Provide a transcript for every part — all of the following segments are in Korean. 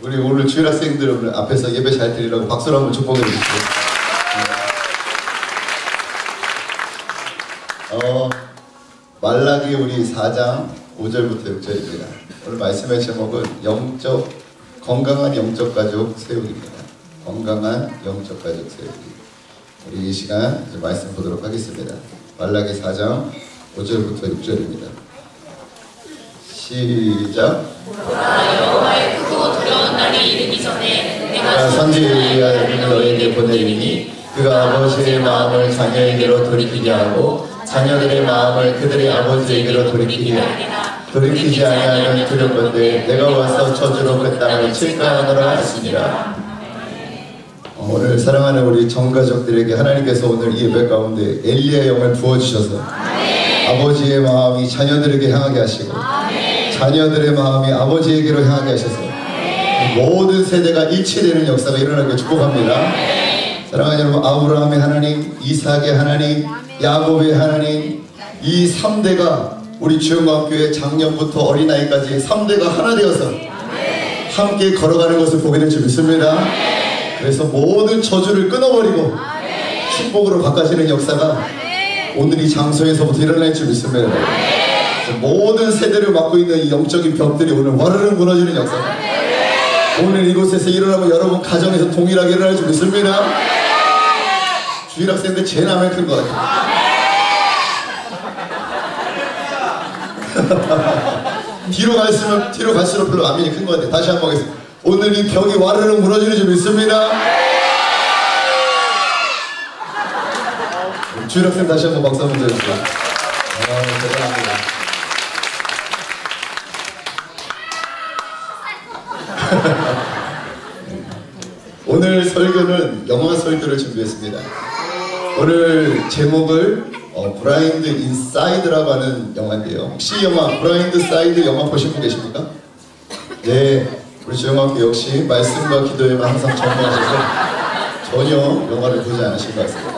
우리 오늘 주일학생들 앞에서 예배 잘 드리라고 박수로 한번 축복해 주십시오. 말라기 우리 4장 5절부터 6절입니다. 오늘 말씀의 제목은 건강한 영적 가족 세우기입니다. 건강한 영적 가족 세우기. 우리 이 시간 이제 말씀 보도록 하겠습니다. 말라기 4장 5절부터 6절입니다. 시작. 여호와의 크고 두려운 날이 이르기 전에 내가 선지 엘리야를 너희에게 보내리니 그가 아버지의 마음을 자녀에게로 돌이키게 하고 자녀들의 마음을 그들의 아버지에게로 돌이키게 하리라. 돌이키지 아니하면 두렵건대 내가 와서 저주로 그 땅을 칠까 하노라 하시니라. 오늘 사랑하는 우리 전가족들에게 하나님께서 오늘 이 예배 가운데 엘리야의 영을 부어주셔서 아버지의 마음이 자녀들에게 향하게 하시고 자녀들의 마음이 아버지에게로 향하게 하셔서 모든 세대가 일치되는 역사가 일어나길 축복합니다. 사랑하는 여러분, 아브라함의 하나님, 이삭의 하나님, 야곱의 하나님, 이 3대가 우리 주영광교회 작년부터 어린아이까지 3대가 하나 되어서 함께 걸어가는 것을 보게 될 줄 믿습니다. 그래서 모든 저주를 끊어버리고 축복으로 바꿔지는 역사가 오늘 이 장소에서부터 일어날 줄 믿습니다. 모든 세대를 맡고 있는 이 영적인 벽들이 오늘 와르르 무너지는 역사가 오늘 이곳에서 일어나고 여러분 가정에서 동일하게 일어날 줄 믿습니다. 주일학생들 제일 아멘 큰 것 같아요. 뒤로 갈수록 별로 아멘이 큰 것 같아요. 다시 한번 하겠습니다. 오늘 이 벽이 와르르 무너지는 줄 믿습니다. 주일학생 다시 한번 박수 한번 주세요. 대단합니다. 오늘 설교는 영화 설교를 준비했습니다. 오늘 제목을 브라인드 인사이드라고 하는 영화인데요. 혹시 영화 브라인드 사이드 영화 보신 분 계십니까? 네, 우리 주영학교 역시 말씀과 기도에만 항상 전무하셔서 전혀 영화를 보지 않으신 것 같습니다.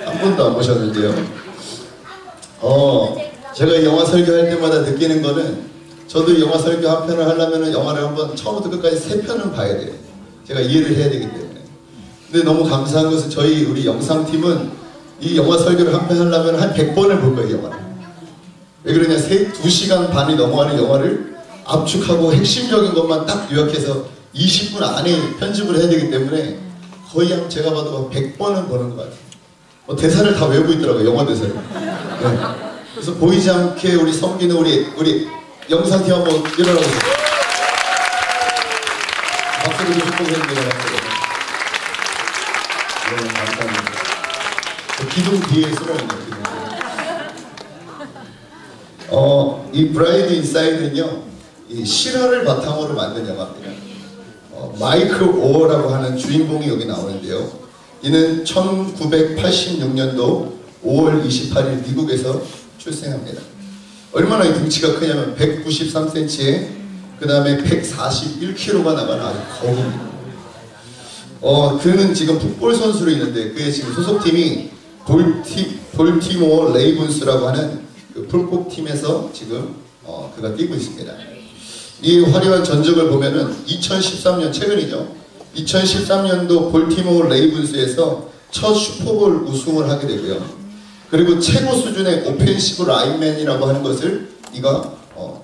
한 번도 안 보셨는데요. 제가 이 영화 설교할 때마다 느끼는 거는 저도 영화 설교 한 편을 하려면 영화를 한번 처음부터 끝까지 3편은 봐야 돼요. 제가 이해를 해야 되기 때문에. 근데 너무 감사한 것은 우리 영상팀은 이 영화 설교를 한 편 하려면 한 100번을 볼 거예요, 영화를. 왜 그러냐, 2시간 반이 넘어가는 영화를 압축하고 핵심적인 것만 딱 요약해서 20분 안에 편집을 해야 되기 때문에 거의 제가 봐도 100번은 보는 것 같아요. 대사를 다 외우고 있더라고요, 영화 대사를. 네. 그래서 보이지 않게 우리 섬기는 우리 영상팀 한번 일어나고 있어요. 박수를 축복해드립니다. 네, 감사합니다. 기둥 뒤에 숨어있는 이 브라이드 인사이드는요, 이 실화를 바탕으로 만든 영화입니다. 마이클 오어라고 하는 주인공이 여기 나오는데요. 이는 1986년도 5월 28일 미국에서 출생합니다. 얼마나 이 등치가 크냐면 193cm에 그 다음에 141kg가 나가는 아주 거구입니다. 그는 지금 풋볼 선수로 있는데 그의 지금 소속팀이 볼티모어 레이븐스라고 하는 그 풀꽃팀에서 지금 그가 뛰고 있습니다. 이 화려한 전적을 보면은 2013년 최근이죠. 2013년도 볼티모어 레이븐스에서 첫 슈퍼볼 우승을 하게 되고요. 그리고 최고 수준의 오펜시브 라인맨이라고 하는 것을 이가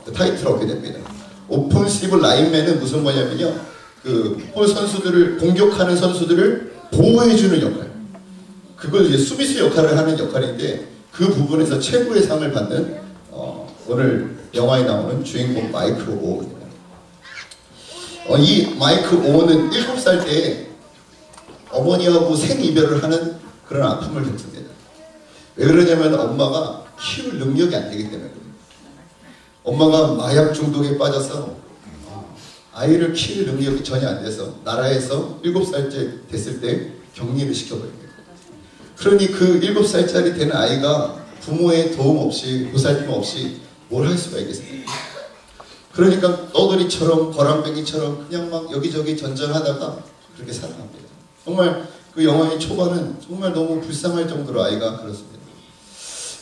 그 타이틀을 얻게 됩니다. 오펜시브 라인맨은 무슨 뭐냐면요, 그 풋볼 선수들을 공격하는 선수들을 보호해주는 역할, 그걸 이제 수비수 역할을 하는 역할인데 그 부분에서 최고의 상을 받는 오늘 영화에 나오는 주인공 마이클 오어입니다. 이 마이클 오어는 7살 때 어머니하고 생이별을 하는 그런 아픔을 겪습니다. 왜 그러냐면 엄마가 키울 능력이 안 되기 때문에 그래요. 엄마가 마약 중독에 빠져서 아이를 키울 능력이 전혀 안 돼서 나라에서 7살째 됐을 때 격리를 시켜버립니다. 그러니 그 7살짜리 된 아이가 부모의 도움 없이, 보살핌 없이 뭘 할 수가 있겠습니까? 그러니까 떠돌이처럼 거란뱅이처럼 그냥 막 여기저기 전전하다가 그렇게 살아갑니다. 정말 그 영화의 초반은 정말 너무 불쌍할 정도로 아이가 그렇습니다.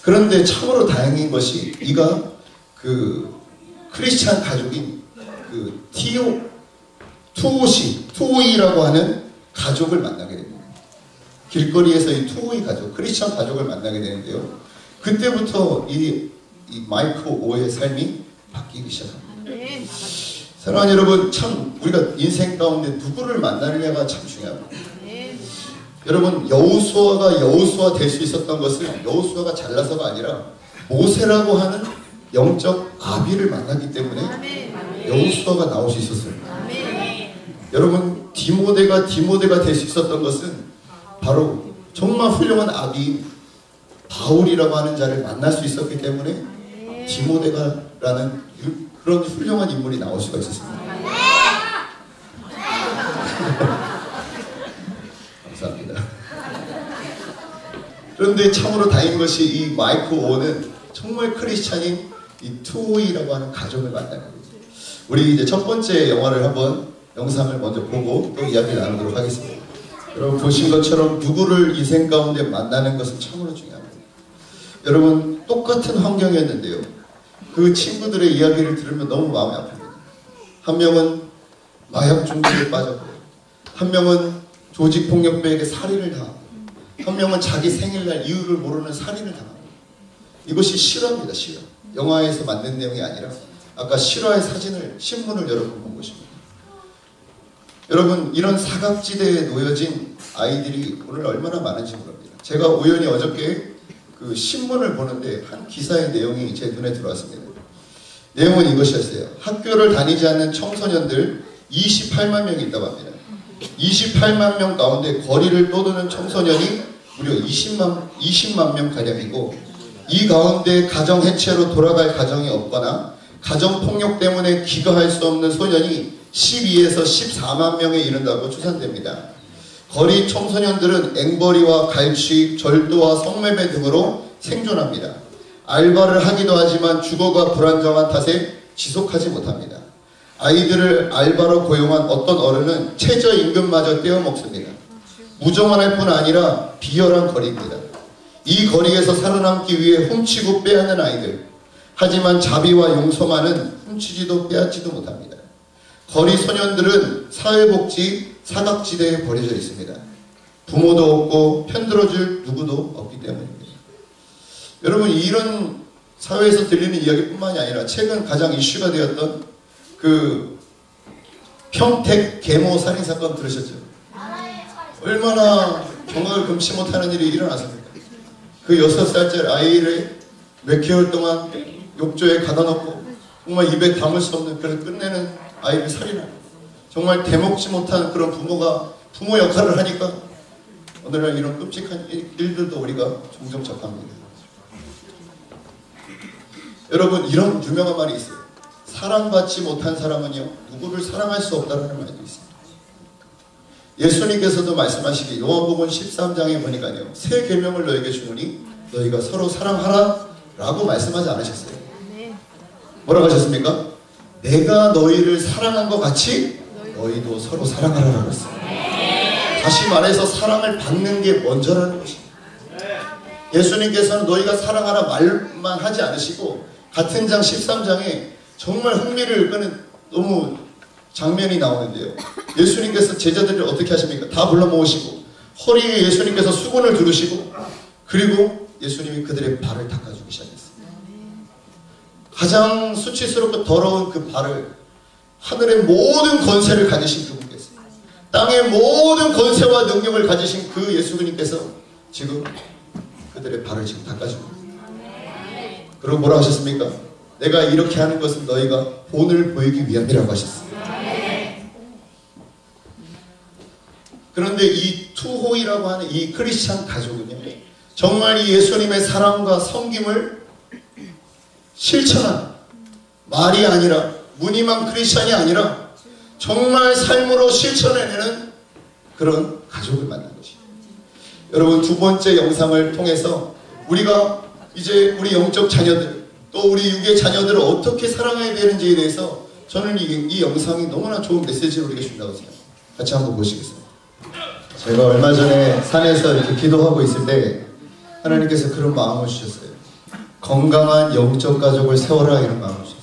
그런데 참으로 다행인 것이 이가 그 크리스찬 가족인 그 티오 투오이라고 하는 가족을 만나게 됩니다. 길거리에서 이 투오이 가족, 크리스천 가족을 만나게 되는데요. 그때부터 이 마이클 오의 삶이 바뀌기 시작합니다. 사랑하는 여러분, 참 우리가 인생 가운데 누구를 만나느냐가 참 중요합니다. 여러분, 여호수아가 여호수아 될 수 있었던 것은 여호수아가 잘나서가 아니라 모세라고 하는 영적 아비를 만났기 때문에 여호수아가 나올 수 있었어요. 여러분, 디모데가 될 수 있었던 것은 바로 정말 훌륭한 아비 바울이라고 하는 자를 만날 수 있었기 때문에 디모데가라는 그런 훌륭한 인물이 나올 수가 있었습니다. 감사합니다. 그런데 참으로 다행인 것이 이 마이클 오는 정말 크리스찬인 이 투오이라고 하는 가족을 만나는 거죠. 우리 이제 첫 번째 영상을 먼저 보고 또 이야기 나누도록 하겠습니다. 여러분 보신 것처럼 누구를 인생 가운데 만나는 것은 참으로 중요합니다. 여러분 똑같은 환경이었는데요. 그 친구들의 이야기를 들으면 너무 마음이 아픕니다. 한 명은 마약 중독에 빠졌고, 한 명은 조직폭력배에게 살인을 당하고, 한 명은 자기 생일날 이유를 모르는 살인을 당하고. 이것이 실화입니다. 실화. 영화에서 만든 내용이 아니라 아까 실화의 신문을 여러분 본 것입니다. 여러분 이런 사각지대에 놓여진 아이들이 오늘 얼마나 많은지 모릅니다. 제가 우연히 어저께 그 신문을 보는데 한 기사의 내용이 제 눈에 들어왔습니다. 내용은 이것이었어요. 학교를 다니지 않는 청소년들 28만 명이 있다고 합니다. 28만 명 가운데 거리를 떠도는 청소년이 무려 20만 명 가량이고, 이 가운데 가정 해체로 돌아갈 가정이 없거나 가정폭력 때문에 귀가할 수 없는 소년이 12에서 14만 명에 이른다고 추산됩니다. 거리 청소년들은 앵벌이와 갈취, 절도와 성매매 등으로 생존합니다. 알바를 하기도 하지만 주거가 불안정한 탓에 지속하지 못합니다. 아이들을 알바로 고용한 어떤 어른은 최저임금마저 떼어먹습니다. 무정원할 뿐 아니라 비열한 거리입니다. 이 거리에서 살아남기 위해 훔치고 빼앗는 아이들. 하지만 자비와 용서만은 훔치지도 빼앗지도 못합니다. 거리 소년들은 사회복지 사각지대에 버려져 있습니다. 부모도 없고 편들어줄 누구도 없기 때문입니다. 여러분 이런 사회에서 들리는 이야기뿐만이 아니라 최근 가장 이슈가 되었던 그 평택 계모 살인사건 들으셨죠? 얼마나 경악을 금치 못하는 일이 일어났습니까? 그 6살짜리 아이를 몇 개월 동안 욕조에 가둬놓고 정말 입에 담을 수 없는 그런 끝내는 아이를 살인하고, 정말 대먹지 못한 그런 부모가 부모 역할을 하니까 오늘날 이런 끔찍한 일들도 우리가 종종 접합니다. 여러분 이런 유명한 말이 있어요. 사랑받지 못한 사람은요 누구를 사랑할 수 없다는 말도 있습니다. 예수님께서도 말씀하시기 요한복음 13장에 보니까요, 새 계명을 너에게 주노니 너희가 서로 사랑하라 라고 말씀하지 않으셨어요. 뭐라고 하셨습니까? 내가 너희를 사랑한 것 같이 너희도 서로 사랑하라고 했어요. 다시 말해서 사랑을 받는 게 먼저라는 것입니다. 예수님께서는 너희가 사랑하라 말만 하지 않으시고 같은 장 13장에 정말 흥미를 끄는 너무 장면이 나오는데요. 예수님께서 제자들을 어떻게 하십니까? 다 불러 모으시고 허리에 예수님께서 수건을 두르시고 그리고 예수님이 그들의 발을 닦아주기 시작했습니다. 가장 수치스럽고 더러운 그 발을 하늘의 모든 권세를 가지신 그분께서, 땅의 모든 권세와 능력을 가지신 그 예수님께서 지금 그들의 발을 지금 닦아주고 있습니다. 그리고 뭐라고 하셨습니까? 내가 이렇게 하는 것은 너희가 본을 보이기 위함이라고 하셨습니다. 그런데 이 투호이라고 하는 이 크리스찬 가족은요, 정말 이 예수님의 사랑과 섬김을 실천한 말이 아니라 무늬만 크리스찬이 아니라 정말 삶으로 실천해내는 그런 가족을 만난 것입니다. 여러분 두 번째 영상을 통해서 우리가 이제 우리 영적 자녀들 또 우리 육의 자녀들을 어떻게 사랑해야 되는지에 대해서 저는 이 영상이 너무나 좋은 메시지를 우리에게 준다고 생각합니다. 같이 한번 보시겠습니다. 제가 얼마 전에 산에서 이렇게 기도하고 있을 때 하나님께서 그런 마음을 주셨어요. 건강한 영적 가족을 세워라 이런 마음을 주셨어요.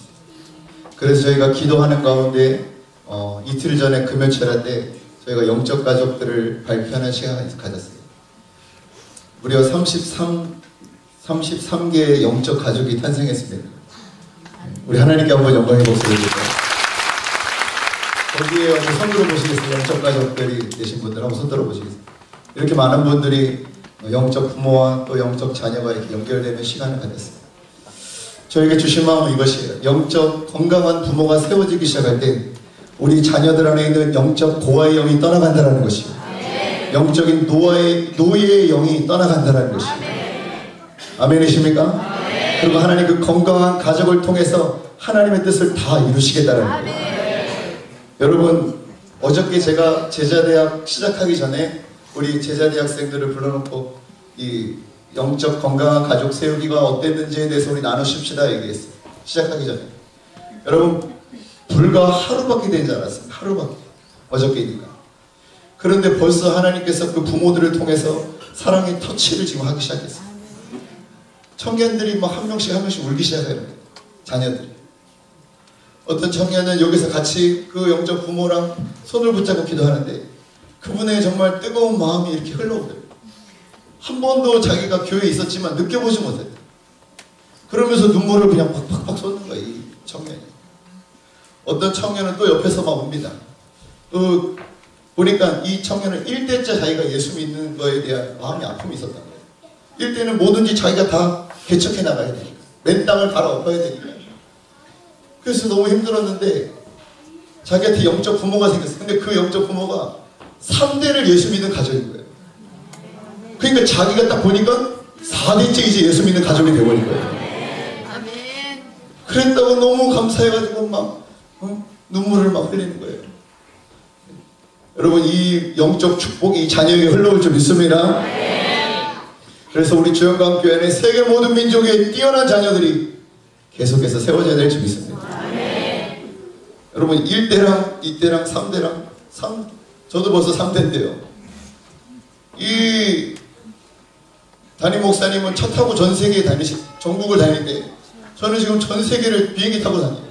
그래서 저희가 기도하는 가운데 이틀 전에 금요철 때 저희가 영적 가족들을 발표하는 시간을 가졌어요. 무려 33개의 영적 가족이 탄생했습니다. 우리 하나님께 한번 영광의 목소리 드릴까요? 거기에 손 들어보시겠어요? 영적 가족들이 계신 분들 한번 손 들어보시겠어요? 이렇게 많은 분들이 영적 부모와 또 영적 자녀가 이렇게 연결되는 시간을 가졌어요. 저에게 주신 마음은 이것이에요. 영적 건강한 부모가 세워지기 시작할 때 우리 자녀들 안에 있는 영적 고아의 영이 떠나간다는 것이에요. 영적인 노예의 영이 떠나간다는 것이에요. 아멘이십니까? 그리고 하나님 그 건강한 가족을 통해서 하나님의 뜻을 다 이루시겠다는 거예요. 여러분, 어저께 제가 제자대학 시작하기 전에 우리 제자대학생들을 불러놓고 이 영적 건강한 가족 세우기가 어땠는지에 대해서 우리 나누십시다 얘기했어요. 시작하기 전에. 여러분, 불과 하루밖에 되지 않았어요. 하루밖에. 어저께니까. 그런데 벌써 하나님께서 그 부모들을 통해서 사랑의 터치를 지금 하기 시작했어요. 청년들이 막 한 명씩 울기 시작해요. 자녀들이. 어떤 청년은 여기서 같이 그 영적 부모랑 손을 붙잡고 기도하는데 그분의 정말 뜨거운 마음이 이렇게 흘러오더라고요. 한 번도 자기가 교회에 있었지만 느껴보지 못했대요. 그러면서 눈물을 그냥 팍팍팍 쏟는 거예요, 이 청년이. 어떤 청년은 또 옆에서 막 옵니다. 보니까 이 청년은 1대째 자기가 예수 믿는 거에 대한 마음이 아픔이 있었단 거예요. 1대는 뭐든지 자기가 다 개척해 나가야 되니까. 맨 땅을 갈아엎어야 되니까. 그래서 너무 힘들었는데 자기한테 영적 부모가 생겼어요. 근데 그 영적 부모가 3대를 예수 믿는 가족인 거예요. 그러니까 자기가 딱 보니까 4대째 이제 예수 믿는 가족이 되어버린 거예요. 그랬다고 너무 감사해가지고 막 눈물을 막 흘리는 거예요. 여러분, 이 영적 축복이 이 자녀에게 흘러올 줄 믿습니다. 그래서 우리 주영강교회는 세계 모든 민족의 뛰어난 자녀들이 계속해서 세워져야 될 줄 믿습니다. 여러분, 1대랑 2대랑 3대랑 저도 벌써 3대인데요. 이 담임 목사님은 차 타고 전 세계에 전국을 다니는데 저는 지금 전 세계를 비행기 타고 다녀요.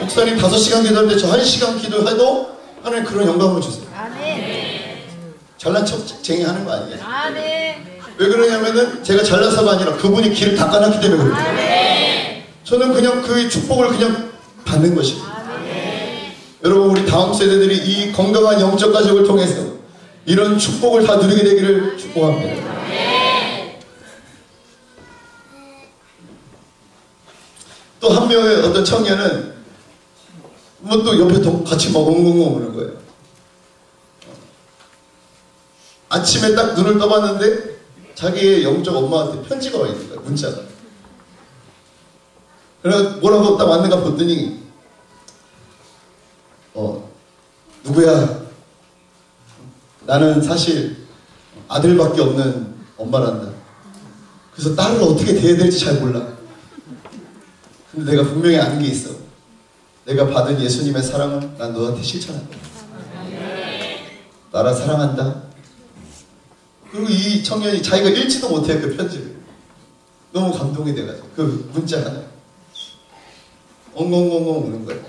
목사님 5시간 기도하는데 저 1시간 기도해도 하나님 그런 영감을 주세요. 잘난 척쟁이 하는 거 아니에요. 왜 그러냐면은 제가 잘나서가 아니라 그분이 길을 닦아놨기 때문에 그래요. 저는 그냥 그 축복을 그냥 받는 것입니다. 여러분, 우리 다음 세대들이 이 건강한 영적 가족을 통해서 이런 축복을 다 누리게 되기를 축복합니다. 또 한 명의 어떤 청년은 뭐 또 옆에 같이 막 엉엉엉 우는 거예요. 아침에 딱 눈을 떠봤는데 자기의 영적 엄마한테 편지가 와 있는 거예요. 문자가. 그래서 뭐라고 딱 왔는가 봤더니 누구야, 나는 사실 아들밖에 없는 엄마란다. 그래서 딸을 어떻게 대해야 될지 잘 몰라. 근데 내가 분명히 아는 게 있어. 내가 받은 예수님의 사랑을 난 너한테 실천한다. 나를 사랑한다. 그리고 이 청년이 자기가 읽지도 못해요, 그 편지를. 너무 감동이 돼가지고 그 문자 하나 엉엉엉엉 우는 거예요.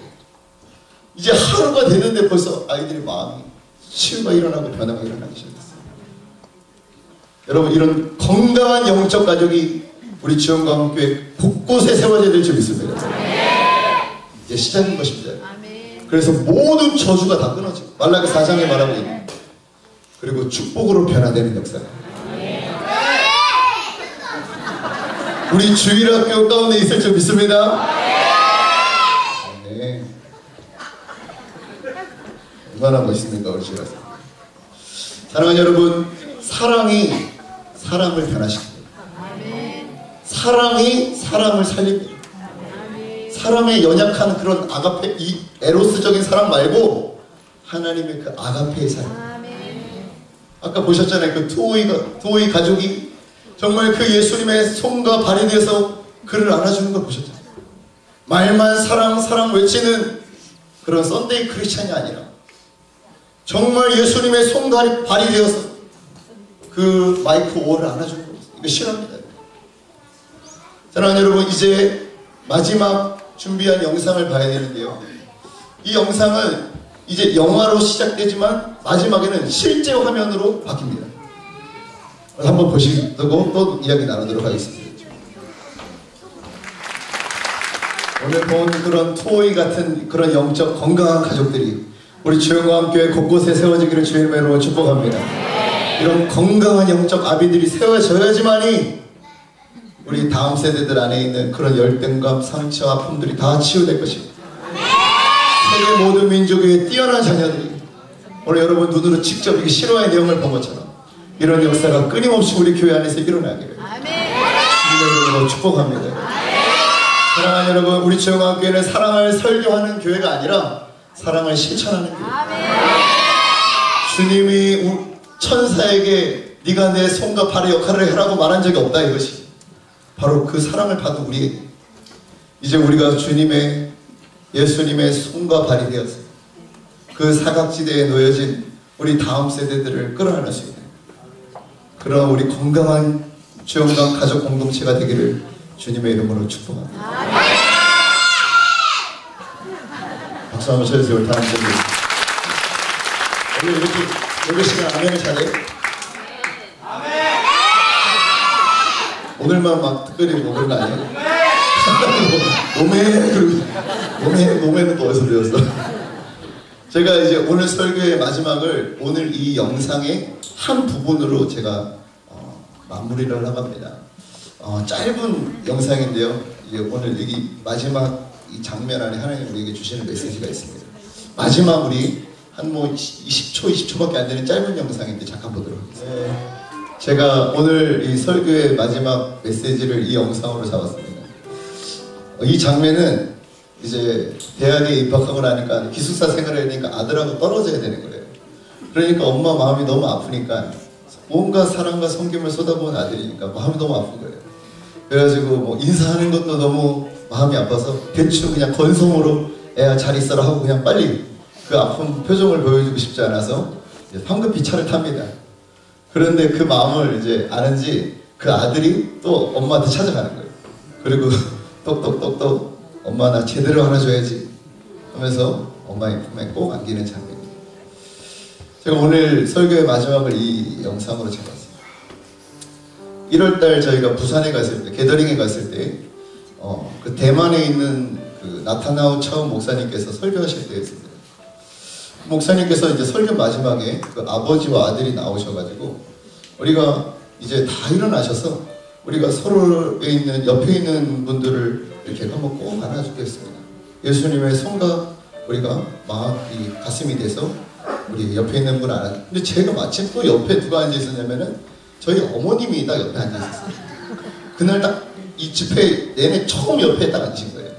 이제 하루가 되는데 벌써 아이들의 마음이 치유가 일어나고 변화가 일어나기 시작했어요. 여러분, 이런 건강한 영적 가족이 우리 지원광교회 곳곳에 세워져야 될 줄 믿습니다. 이제 시작인 것입니다. 그래서 모든 저주가 다 끊어지고 말라기 4장에 말하고 있는 그리고 축복으로 변화되는 역사. 우리 주일학교 가운데 있을 줄 믿습니다. 네. 얼마나 멋있는가 우리 주일학교. 사랑하는 여러분, 사랑이 사람을 변화시킵니다. 사랑이 사람을 살립니다. 사람의 연약한 그런 아가페, 이 에로스적인 사랑 말고 하나님의 그 아가페의 사랑. 아까 보셨잖아요. 그 투오이 가족이 정말 그 예수님의 손과 발이 되어서 그를 안아주는 걸 보셨잖아요. 말만 사랑 사랑 외치는 그런 썬데이 크리스찬이 아니라 정말 예수님의 손과 발이 되어서 그 마이크 오어를 안아주는 겁니다. 이거 실합니다. 사랑하는 여러분, 이제 마지막 준비한 영상을 봐야 되는데요. 이 영상은 이제 영화로 시작되지만 마지막에는 실제 화면으로 바뀝니다. 한번 보시고 또 이야기 나누도록 하겠습니다. 오늘 본 그런 토이 같은 그런 영적 건강한 가족들이 우리 주영광교회 곳곳에 세워지기를 주의 이름으로 축복합니다. 이런 건강한 영적 아비들이 세워져야지만이 우리 다음 세대들 안에 있는 그런 열등감, 상처, 아픔들이 다 치유될 것입니다. 세계 모든 민족의 뛰어난 자녀들이 오늘 여러분 눈으로 직접 이 실화의 내용을 본 것처럼 이런 역사가 끊임없이 우리 교회 안에서 일어나기를 주님의 이름으로 축복합니다. 사랑하는 여러분, 우리 주영광교회는 사랑을 설교하는 교회가 아니라 사랑을 실천하는 교회. 주님이 천사에게 네가 내 손과 발의 역할을 해라고 말한 적이 없다. 이것이 바로 그 사랑을 받은 우리에게 이제 우리가 주님의 예수님의 손과 발이 되어서 그 사각지대에 놓여진 우리 다음 세대들을 끌어안을 수 있는 그런 우리 건강한 주영광 가족 공동체가 되기를 주님의 이름으로 축복합니다. 박수 한번 쳐주세요. 우리 다음 세대 오늘 이렇게 예배 시간 아멘을 잘해? 오늘만 막 특별히 뭐 그런 거 아니에요? 몸에는 또 어디서 배웠어? 제가 이제 오늘 설교의 마지막을 오늘 이 영상의 한 부분으로 제가 마무리를 하려고 합니다. 짧은 영상인데요. 이제 오늘 여기 마지막 이 장면 안에 하나님 우리에게 주시는 메시지가 있습니다. 마지막 우리 한 뭐 20초, 20초밖에 안 되는 짧은 영상인데 잠깐 보도록 하겠습니다. 제가 오늘 이 설교의 마지막 메시지를 이 영상으로 잡았습니다. 이 장면은 이제 대학에 입학하고 나니까 기숙사 생활을 하니까 아들하고 떨어져야 되는 거예요. 그러니까 엄마 마음이 너무 아프니까 온갖 사랑과 섬김을 쏟아부은 아들이니까 마음이 너무 아픈 거예요. 그래가지고 뭐 인사하는 것도 너무 마음이 아파서 대충 그냥 건성으로 애야 잘 있어라 하고 그냥 빨리 그 아픈 표정을 보여주고 싶지 않아서 황급히 차를 탑니다. 그런데 그 마음을 이제 아는지 그 아들이 또 엄마한테 찾아가는 거예요. 그리고 똑똑똑똑 엄마 나 제대로 하나 줘야지 하면서 엄마의 품에 꼭 안기는 장면입니다. 제가 오늘 설교의 마지막을 이 영상으로 잡았어요. 1월달 저희가 부산에 갔을 때, 게더링에 갔을 때 그 대만에 있는 그 나타나우 차움 목사님께서 설교하실 때였습니다. 목사님께서 이제 설교 마지막에 그 아버지와 아들이 나오셔가지고 우리가 이제 다 일어나셔서 우리가 서로에 있는 옆에 있는 분들을 이렇게 한번 꼭 안아주겠습니다. 예수님의 손과 우리가 마음이 가슴이 돼서 우리 옆에 있는 분 안아. 근데 제가 마침 또 옆에 누가 앉아 있었냐면은 저희 어머님이 딱 옆에 앉아 있었어요. 그날 딱 이 집회 내내 처음 옆에 딱 앉으신 거예요.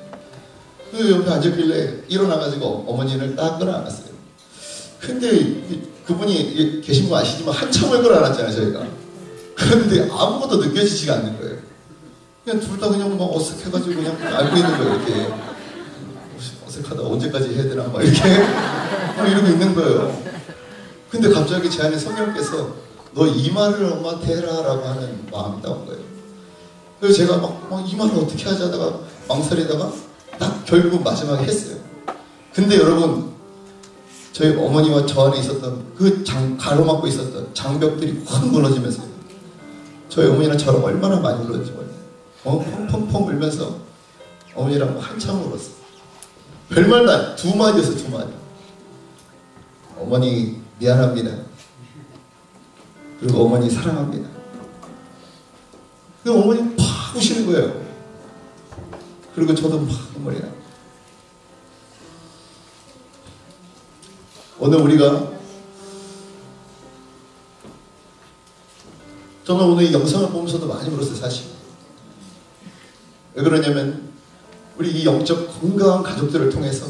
그 옆에 앉았길래 일어나가지고 어머니를 딱 끌어안았어요. 근데 그분이 계신 거 아시지만 한참을 끌어안았잖아요, 저희가. 그런데 아무것도 느껴지지가 않는 거예요. 그냥 둘 다 그냥 막 어색해가지고 그냥 알고 있는 거예요, 이렇게. 어색하다, 언제까지 해야 되나, 막 이렇게. 이러고 있는 거예요. 근데 갑자기 제 안에 성령께서 너 이 말을 엄마한테 해라 라고 하는 마음이 나온 거예요. 그래서 제가 막 이 말을 어떻게 하지 하다가 망설이다가 딱 결국 마지막에 했어요. 근데 여러분, 저희 어머니와 저 안에 있었던 그 가로막고 있었던 장벽들이 확 무너지면서 저희 어머니랑 저랑 얼마나 많이 울었지 몰라요. 펑펑펑 울면서 어머니랑 한참 울었어. 별말도 안, 두 마디였어, 두 마디. 어머니 미안합니다. 그리고 어머니 사랑합니다. 그리고 어머니 팍 우시는 거예요. 그리고 저도 막 눈물이 나요. 오늘 우리가 저는 오늘 이 영상을 보면서도 많이 울었어요, 사실. 왜 그러냐면 우리 이 영적 건강한 가족들을 통해서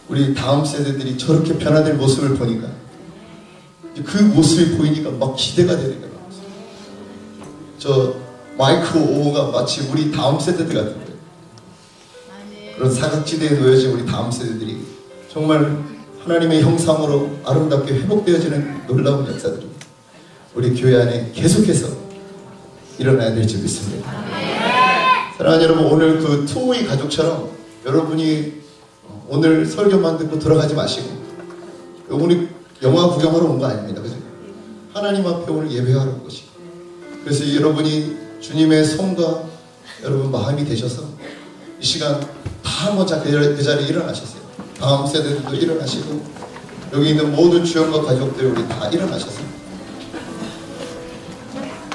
우리 다음 세대들이 저렇게 변화될 모습을 보니까 그 모습이 보이니까 막 기대가 되는 거예요. 저 마이크 오가 마치 우리 다음 세대들 같은 거예요. 그런 사각지대에 놓여진 우리 다음 세대들이 정말 하나님의 형상으로 아름답게 회복되어지는 놀라운 역사들이 우리 교회 안에 계속해서 일어나야 될 줄 믿습니다. 사랑하는 여러분, 오늘 그 투오이 가족처럼 여러분이 오늘 설교만 듣고 돌아가지 마시고, 우리 영화 구경하러 온 거 아닙니다. 그죠? 하나님 앞에 오늘 예배하러 온 것이고, 그래서 여러분이 주님의 손과 여러분 마음이 되셔서 이 시간 다 한번 그 자리에 일어나셨어요. 다음 세대들도 일어나시고, 여기 있는 모든 주연과 가족들 우리 다 일어나셔서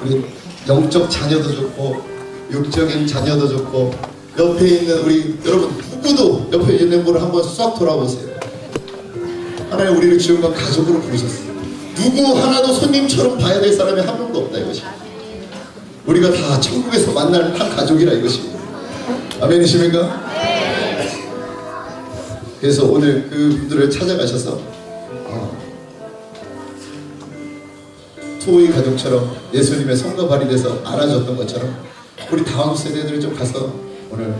우리 영적 자녀도 좋고 육적인 자녀도 좋고 옆에 있는 우리 여러분 누구도 옆에 있는 분을 한번 싹 돌아보세요. 하나님 우리를 주연과 가족으로 부르셨어요. 누구 하나도 손님처럼 봐야 될 사람이 한 명도 없다 이것이. 우리가 다 천국에서 만날 한 가족이라 이것이. 아멘이십니까? 그래서 오늘 그분들을 찾아가셔서 토이 가족처럼 예수님의 손과 발이 돼서 안아줬던 것처럼 우리 다음 세대들을 좀 가서 오늘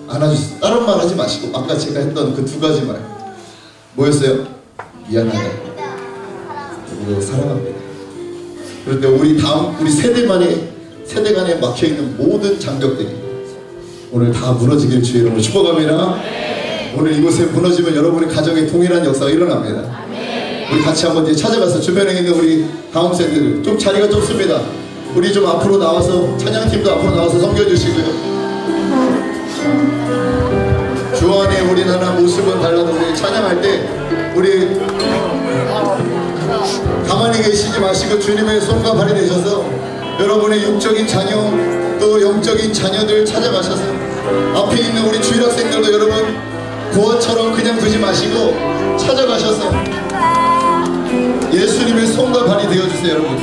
안아주세요. 다른 말 하지 마시고 아까 제가 했던 그 두 가지 말 뭐였어요? 미안하다, 그리고 사랑합니다. 그런데 우리 세대 간에 막혀있는 모든 장벽들이 오늘 다 무너지길 주의 이름으로 축복합니다. 오늘 이곳에 무너지면 여러분의 가정에 동일한 역사가 일어납니다. 우리 같이 한번 이제 찾아가서 주변에 있는 우리 다음 세대들 좀 자리가 좁습니다. 우리 좀 앞으로 나와서 찬양팀도 앞으로 나와서 섬겨주시고요. 주 안에 우리 나라 모습은 달라도 우리 찬양할 때 우리 가만히 계시지 마시고 주님의 손과 발이 되셔서 여러분의 육적인 자녀 또 영적인 자녀들 찾아가셔서 앞에 있는 우리 주일학생들도 여러분 구원처럼 그냥 두지 마시고 찾아가셔서 예수님의 손과 발이 되어주세요. 여러분